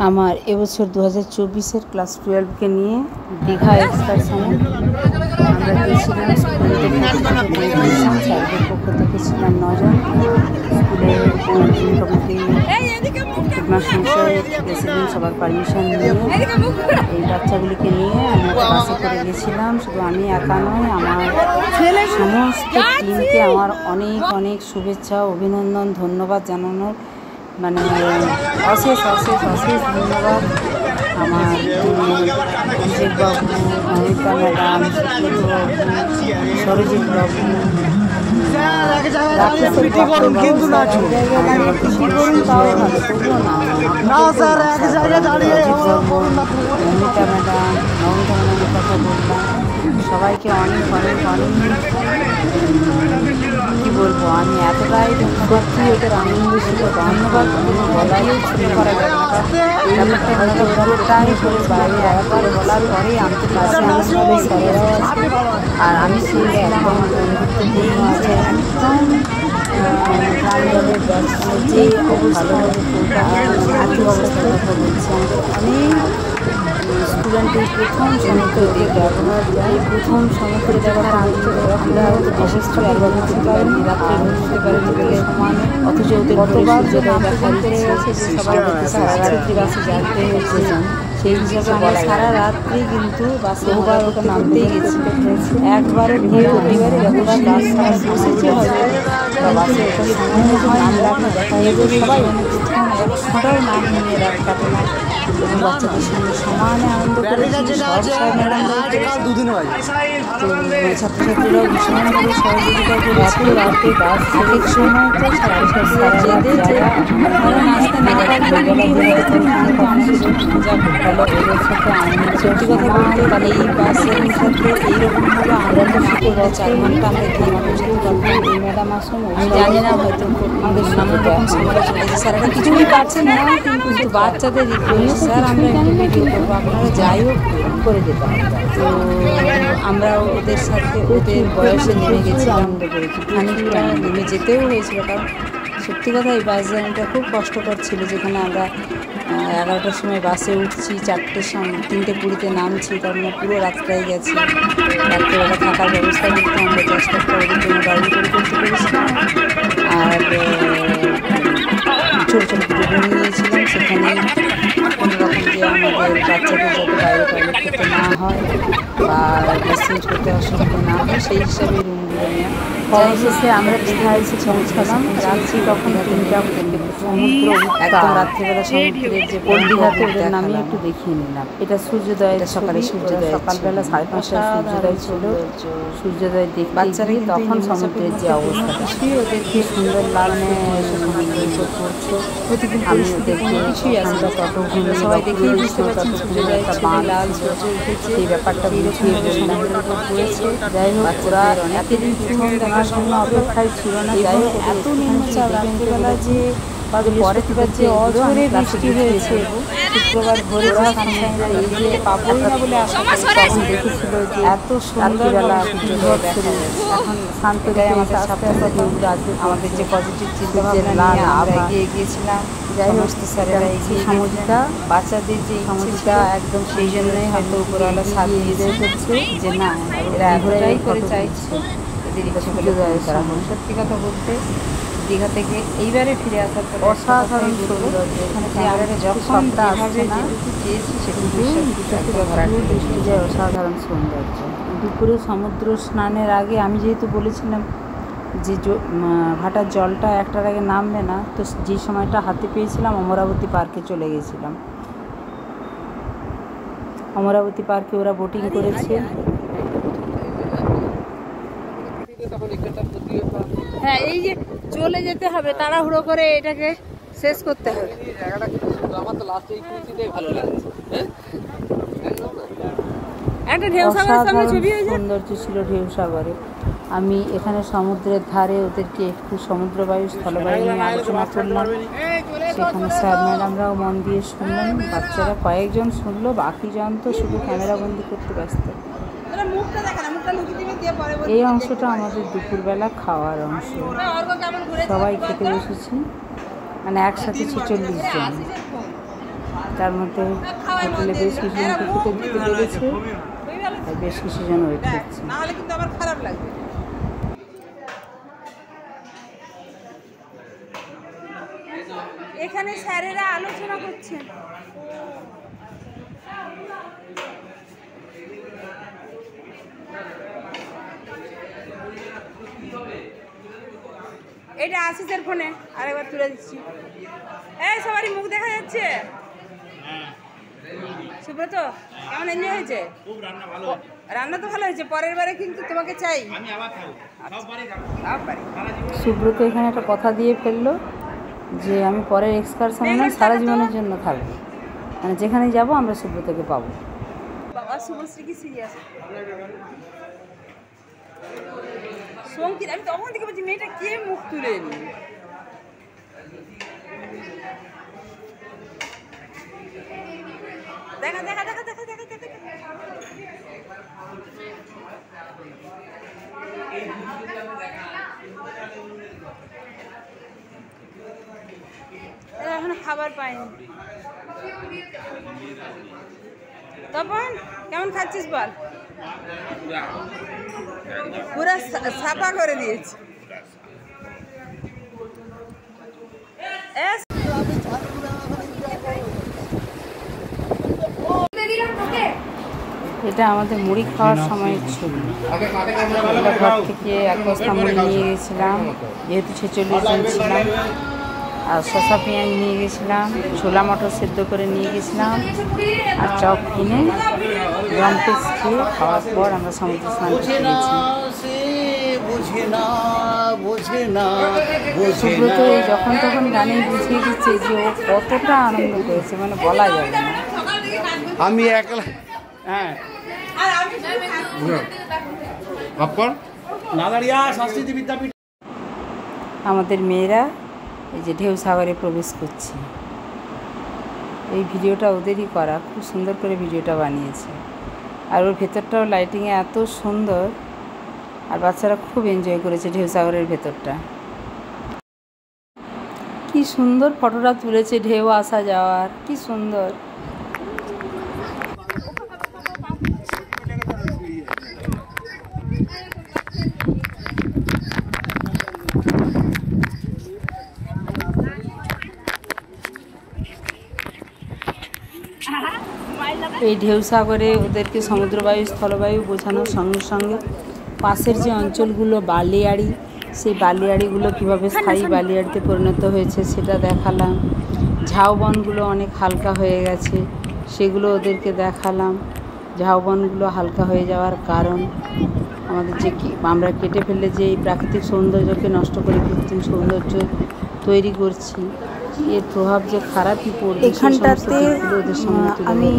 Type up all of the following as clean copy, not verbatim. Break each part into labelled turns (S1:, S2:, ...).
S1: আমার এবছর 2024-এর ক্লাস 12কে নিয়ে দীঘা এক্সকারশনে আমরা গিয়েছিলাম। স্কুল থেকে স্যারদের পক্ষ থেকে ছিলাম 9 জন। স্কুলের কমিটি, হেডমাস্টার, প্রেসিডেন্ট সবার পারমিশন নিয়ে এই বাচ্চাগুলিকে নিয়ে আমি বাসে করে গেছিলাম। শুধু আমি একা নয়, আমার সমস্ত টিমকে আমার অনেক অনেক শুভেচ্ছা, অভিনন্দন, ধন্যবাদ জানানোর অশেষ অশেষ অশেষ ধন্যবাদ। আমার অভিষেক বাবু, অমিতা ম্যাডাম, সরজিৎ বাবু, অমিতা ম্যাডাম, নমিতা ম্যাডামের কথা বললাম। সবাইকে অনেক অনেক অনেক কী বলবো, আমি এতটাই ধন্যবাদ দিই। ওদের আনন্দ ছিল, ধন্যবাদ বলাই ছোট করা যাবে না। ব্যাপারটা হয়তো পুরোটাই করে বাইরে একবার বলার পরেই আনতে পারছি। আমার সবাই স্যারেরাও আছে, আর আমি সেই একদম বন্ধুত্বপূর্ণ আছে, একদম গ্রামীণের ব্যবসায় যে ভালোভাবে আর্থিক অবস্থার কথা বলছি। আমাদের অনেক স্টুডেন্টের প্রথম সমুদ্রে ব্যবহার যায়, প্রথম সমুদ্রে দেখার আমরা বিশেষ করে একবার হতে পারিনি, রাত্রে ঘুমতে পারিনি বলে সমানে, অথচ ওদের কতবার সূর্যোদয় দেখার ইচ্ছে আছে যে সবাই সারা রাত্রি বাসে জানতে হয়েছে। সেই হিসাবে আমরা সারা রাত্রি কিন্তু বাসে বহুবার ওকে নামতেই গেছি। একবারও কেউ পরিবারে যতবার বাস ছাড়া বসেছে হবে বা বাসে ওটা সময় নাম রাখা দেখা যাবে, সবাই একশোটাও নাম নিয়ে কাটে না। এবং বাচ্চাদের সঙ্গে সমানে আনন্দ করেছি। সব স্যার ম্যাডামরাও ছাত্রছাত্রীরাও ভীষণভাবে সহযোগিতা করে। এত রাতে বাস এক সময় তো যেতে তারা নাচতে না পারলে সত্যি কথা বলতে এই বাসের সাথে এইরকমভাবে আনন্দ না করে 4 ঘন্টা আমরা গিয়ে পৌঁছাতে পারতাম। এই ম্যাডাম আসুন, আমি জানি না হয়তো আমাদের নানান রকম সমালোচনা যে স্যারেরা কিছুই পারছেন না, কিন্তু বাচ্চাদের রিকোয়েস্ট, স্যার আমরা একটু ভিডিও করবো, আপনারা যাই হোক করে দিতাম। তো আমরা ওদের সাথে ওদের বয়সে নেমে গেছিলাম, খানিকটা নেমে যেতেও হয়েছিল। কারণ সত্যি কথা এই বাস জার্নিটা খুব কষ্টকর ছিল। যেখানে আমরা 11টার সময় বাসে উঠছি, 3টে 20-তে নামছি, তার মানে পুরো রাতটাই গেছি। রাত্রেবেলা থাকার ব্যবস্থা করতে আমরা চেষ্টা করে জন্য গাড়ি করে করতে পেরেছিলাম। আর ছোটো ছোটো দুটো রুম নিয়েছিলাম, সেখানে কোনোরকম যে আমাদের বাচ্চাদের যাতে বাইরে টয়লেট করতে না হয় বা চেঞ্জ করতে অসুবিধা না হয়, সেই হিসাবে রুমগুলো নেওয়া। অবশেষে আমরা দীঘায় এসে পৌঁছালাম। রাত্রি তখন 3টা, সমুদ্র একদম রাত্রিবেলা সমুদ্রের যে দীঘাতে ওদের নামে একটু দেখিয়ে নিলাম। এটা সূর্যোদয়, সকালে সূর্যোদয়, সকালবেলা 5:30টায় সূর্যোদয় ছিল। সূর্যোদয় দেখতে বাচ্চারা তখন সমুদ্রের যে অবস্থা, ওদের কি সুন্দর লাগছে, সমুদ্রের উপর পড়ছে। আমি ওদেরকে কিছুই আমরা তত ঘুরে সবাই দেখেই বুঝতে পারছি সূর্যোদয় একটা লাল সূর্য উঠেছে, এই ব্যাপারটা বুঝিয়ে সমুদ্রের উপর পড়েছে। যাই হোক, ওরা এতদিন প্রথম দেখার জন্য অপেক্ষায় ছিল না। যাই হোক, এত নিম্নচাপ রাত্রিবেলা যে পরে যে অঝরে বৃষ্টি হয়েছে, শুক্রবার ভোরে এই যে পাবই না বলে আশা তখন দেখেছিল যে এত সন্ধ্যাবেলা সূর্যোদয় দেখা যাচ্ছে। এখন শান্ত গায়ে আমাদের আস্তে আস্তে দৌড় আছে, আমাদের যে পজিটিভ চিন্তাভাবনা নিয়ে আমরা এগিয়ে গিয়েছিলাম। যাই হোক, স্যারেরা এগিয়ে সমুদ্রটা বাচ্চাদের যে সমুদ্রটা একদম সেই জন্যই হয়তো উপরওয়ালা সাথ দিয়ে করছে যে না, এরা এতটাই করে চাইছে এদের সূর্যোদয় করা হয়। সত্যি কথা বলতে দীঘা থেকে এইবারে ফিরে আসার পর অসাধারণ সৌন্দর্য, এখানে আমরা যখন যেভাবে যেটুকু চেয়েছি সেটুকু দৃষ্টি যায়, অসাধারণ সৌন্দর্য। দুপুরে সমুদ্র স্নানের আগে আমি যেহেতু বলেছিলাম যে ভাটার জলটা 1টার আগে নামবে না, তো যে সময়টা হাতে পেয়েছিলাম অমরাবতী পার্কে চলে গেছিলাম। অমরাবতী পার্কে ওরা বোটিং করেছে।
S2: হ্যাঁ, এই যে চলে যেতে হবে, তাড়াহুড়ো করে এটাকে শেষ করতে হবে। একটা ঢেউ সাগরের সামনে ছবি হয়েছে,
S1: সৌন্দর্য ছিল ঢেউ সাগরে। আমি এখানে সমুদ্রের ধারে ওদেরকে একটু সমুদ্রবায়ু স্থলবায়ু নিয়ে আলোচনা করলাম। সেখানে স্যার ম্যাডামরাও মন দিয়ে শুনলেন, বাচ্চারা কয়েকজন শুনলো, বাকিজন তো শুধু ক্যামেরাবন্দি করতে ব্যস্ত। এই অংশটা আমাদের দুপুরবেলা খাওয়ার অংশ। সবাই খেতে বসেছি, মানে একসাথে 46 জন। তার মধ্যে হোটেলে বেশ কিছু জন টিকিটে দিতে পেরেছে, তাই বেশ কিছু জন ওয়েট করছে।
S2: নাহলে কিন্তু আবার খারাপ লাগবে। এখানে স্যারেরা আলোচনা করছেন। এটা আশিসের ফোনে, আরেকবার তুলে দিচ্ছি। এই সবারই মুখ দেখা যাচ্ছে। সুব্রত, কেমন এনজয় হয়েছে? রান্না তো ভালো হয়েছে। পরের বারে কিন্তু তোমাকে চাই।
S1: সুব্রত এখানে একটা কথা দিয়ে ফেললো যে আমি পরের এক্সকারশনে না, সারা জীবনের জন্য থাকবো, মানে যেখানে যাব আমরা সুব্রতকে পাবো।
S2: বাবা শুভশ্রী কি সিরিয়াস? সঙ্গীত আমি তখন থেকে বলছি মেয়েটা কে মুখ তুলে নি। দেখা দেখা দেখা দেখা দেখা দেখা এখন খাবার পাইনি। তপন কেমন খাচ্ছিস বল? পুরো সাফা করে দিয়েছি।
S1: এটা আমাদের মুড়ি খাওয়ার সময়ের ছবি। আমরা ঘর থেকে এক বস্তা মুড়ি নিয়ে গেছিলাম, যেহেতু 46 জন ছিলাম। আর শসা পেঁয়াজ নিয়ে গেছিলাম, ছোলা মটর সেদ্ধ করে নিয়ে গেছিলাম, আর চপ কিনে গ্রাম পিস খেয়ে খাওয়ার পর আমরা সমুদ্র স্নান করতে গেছি। সুব্রত এই যখন তখন গানে বুঝিয়ে দিচ্ছে যে ও কতটা আনন্দ করেছে, মানে বলা যাবে না।
S3: আমি একলা, হ্যাঁ নাদারিয়া সংস্কৃতি বিদ্যাপীঠ।
S1: আমাদের মেয়েরা এই যে ঢেউ সাগরে প্রবেশ করছে। এই ভিডিওটা ওদেরই করা, খুব সুন্দর করে ভিডিওটা বানিয়েছে। আর ওর ভেতরটাও লাইটিংয়ে এত সুন্দর, আর বাচ্চারা খুব এনজয় করেছে ঢেউ সাগরের ভেতরটা। কি সুন্দর ফটোটা তুলেছে, ঢেউ আসা যাওয়ার, কি সুন্দর। এই ঢেউ সাগরে ওদেরকে সমুদ্রবায়ু স্থলবায়ু বোঝানোর সঙ্গে সঙ্গে পাশের যে অঞ্চলগুলো বালিয়াড়ি, সেই বালিয়াড়িগুলো কীভাবে স্থায়ী বালিয়াড়িতে পরিণত হয়েছে সেটা দেখালাম। ঝাউবনগুলো অনেক হালকা হয়ে গেছে, সেগুলো ওদেরকে দেখালাম। ঝাউবনগুলো হালকা হয়ে যাওয়ার কারণ আমাদের যে আমরা কেটে ফেললে যে এই প্রাকৃতিক সৌন্দর্যকে নষ্ট করে কৃত্রিম সৌন্দর্য তৈরি করছি, এর প্রভাব যে খারাপই পড়বে। এখানটাতে আমি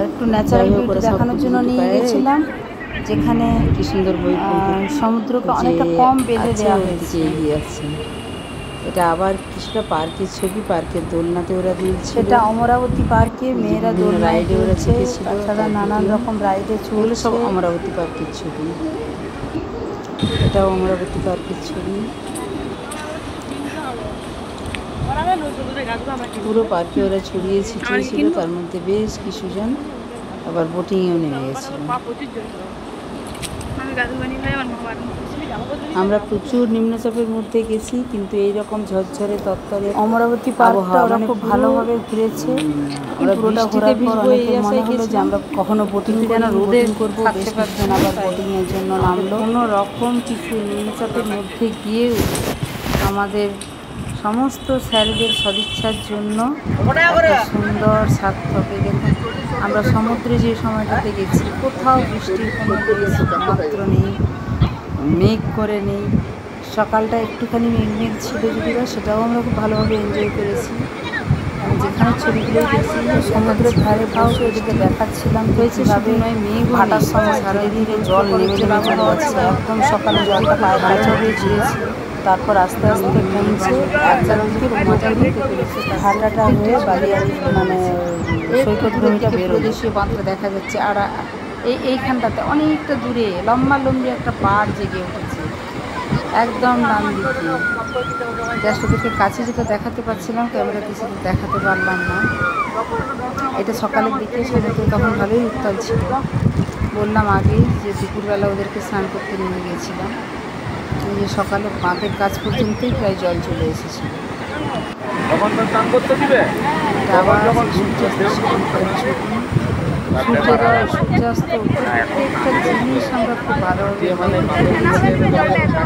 S1: একটু ন্যাচারাল বিউটি দেখানোর জন্য নিয়ে গেছিলাম, যেখানে কি সুন্দর বই সমুদ্রকে অনেকটা কম বেঁধে দেওয়া হয়েছে। এগিয়ে যাচ্ছে। এটা আবার কিছুটা পার্কের ছবি, পার্কের দোলনাতে ওরা দিয়েছে। এটা অমরাবতী পার্কে মেয়েরা দোল রাইডে ওরা চেপেছিল, তাছাড়া নানান রকম রাইডে চলছে। সব অমরাবতী পার্কের ছবি, এটাও অমরাবতী পার্কের ছবি। পুরো পার্কে ওরা ছড়িয়ে ছিটিয়েছিল, তার মধ্যে বেশ কিছুজন আবার বোটিংয়েও নেমে গেছিল। আমরা প্রচুর নিম্নচাপের মধ্যে গেছি, কিন্তু এইরকম ঝরঝরে তত্তরে অমরাবতী পার্কটা ওরা খুব ভালোভাবে ঘুরেছে। আমরা পুরোটা ঘোরার পর অনেকের মনে হলো যে আমরা কখনো বোটিং যেন রোদে করবো, বেশ কিছুজন আবার বোটিংয়ের জন্য নামলো। কোনো রকম কিছু নিম্নচাপের মধ্যে গিয়েও আমাদের সমস্ত স্যারদের সদিচ্ছার জন্য সুন্দর সার্থকে। দেখুন আমরা সমুদ্রে যে সময়টাতে গেছি, কোথাও বৃষ্টির কোনো মাত্র নেই, মেঘ করে নেই। সকালটা একটুখানি মেঘ ছিল যদিও, সেটাও আমরা খুব ভালোভাবে এনজয় করেছি। আমি যেখানে ছবিগুলো দেখছি সমুদ্রের ধারে পাশে ওদেরকে দেখাচ্ছিলাম হয়েছে ভাবে নয়, মেঘ ভাটার সময় ধীরে ধীরে জল নেমে নেমে চলে যাচ্ছে। একদম সকালে জলটা পায়ে কাছে হয়ে ঝুড়েছি, তারপর আস্তে আস্তে কমছে। একটা দিকে মজা নিতে পেরেছে, ভাটাটা হয়ে বালিয়াড়ি মানে সৈকত ভূমিটা প্রদেশীয় বাঁধটা দেখা যাচ্ছে। আর এইখানটাতে অনেকটা দূরে লম্বা লম্বি একটা পাড় জেগে উঠেছে একদম ডান দিকে। জাস্ট ওদেরকে কাছে যেটা দেখাতে পারছিলাম, ক্যামেরাতে সেটা দেখাতে পারলাম না। এটা সকালের দিকে সমুদ্র তখন ভালোই উত্তাল ছিল। বললাম আগেই যে দুপুরবেলা ওদেরকে স্নান করতে নিয়ে গিয়েছিলাম, এই যে সকালে বাঁধের কাজ পর্যন্তই প্রায় জল চলে এসেছিল। এটা আবার সূর্যাস্ত প্রত্যেকটা জিনিস আমরা খুব ভালোভাবে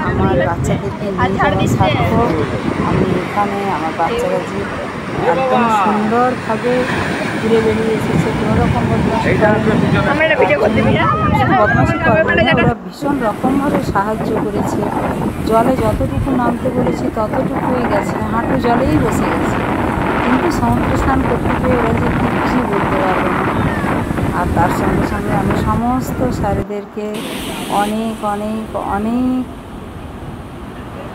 S1: আমার বাচ্চাদেরকে নিয়ে যাওয়া সার্থক। আমি এখানে আমার বাচ্চারা যে একদম সুন্দরভাবে ঘুরে বেরিয়ে এসেছে, কোনোরকম বদমাশি করে না, ওরা ভীষণ রকমভাবে সাহায্য করেছে। জলে যতটুকু নামতে বলেছি ততটুকুই গেছে, হাঁটু জলেই বসে গেছে, কিন্তু সমুদ্র স্নান করতে পেয়ে ওরা যে কিছুই বলতে পারবে না। আর তার সঙ্গে সঙ্গে আমি সমস্ত স্যারেদেরকে অনেক অনেক অনেক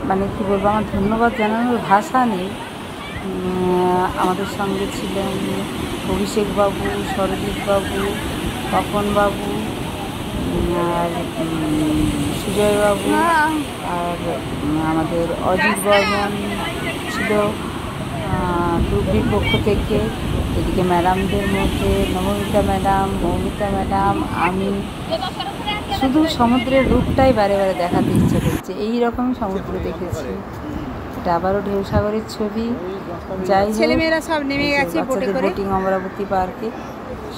S1: মানে কী বলবো, আমার ধন্যবাদ জানানোর ভাষা নেই। আমাদের সঙ্গে ছিলেন অভিষেকবাবু, সরদীপবাবু, তপনবাবু, আর সুজয়বাবু, আর আমাদের অজিত বর্মন ছিল ডুবরির পক্ষ থেকে। এদিকে ম্যাডামদের মধ্যে নবমিতা ম্যাডাম, মৌমিতা ম্যাডাম, আমি শুধু সমুদ্রের রূপটাই বারে বারে দেখাতে ইচ্ছে করছে। এই রকমই সমুদ্র দেখেছি। এটা আবারও ঢেউসাগরের ছবি। যাই
S2: ছেলেমেয়েরা সব নেমে গেছে
S1: বাচ্চাদের বোটিং অমরাবতী পার্কে।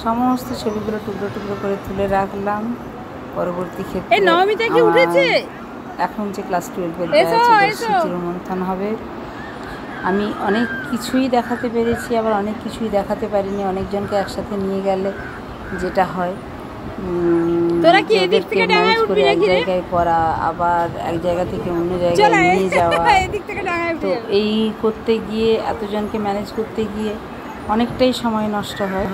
S1: সমস্ত ছবিগুলো টুকরো টুকরো করে তুলে রাখলাম। পরবর্তী ক্ষেত্রে
S2: নবমিতা কি উঠেছে?
S1: এখন যে ক্লাস 12-এর চিরমন্থন হবে। আমি অনেক কিছুই দেখাতে পেরেছি, আবার অনেক কিছুই দেখাতে পারিনি। অনেকজনকে একসাথে নিয়ে গেলে যেটা হয়,
S2: তোরা কি এদিক থেকে ডাঙায় উঠবি
S1: এক জায়গায় করা, আবার এক জায়গা থেকে অন্য জায়গায় নিয়ে যাওয়া, তো এই করতে গিয়ে এতজনকে ম্যানেজ করতে গিয়ে অনেকটাই সময় নষ্ট হয়।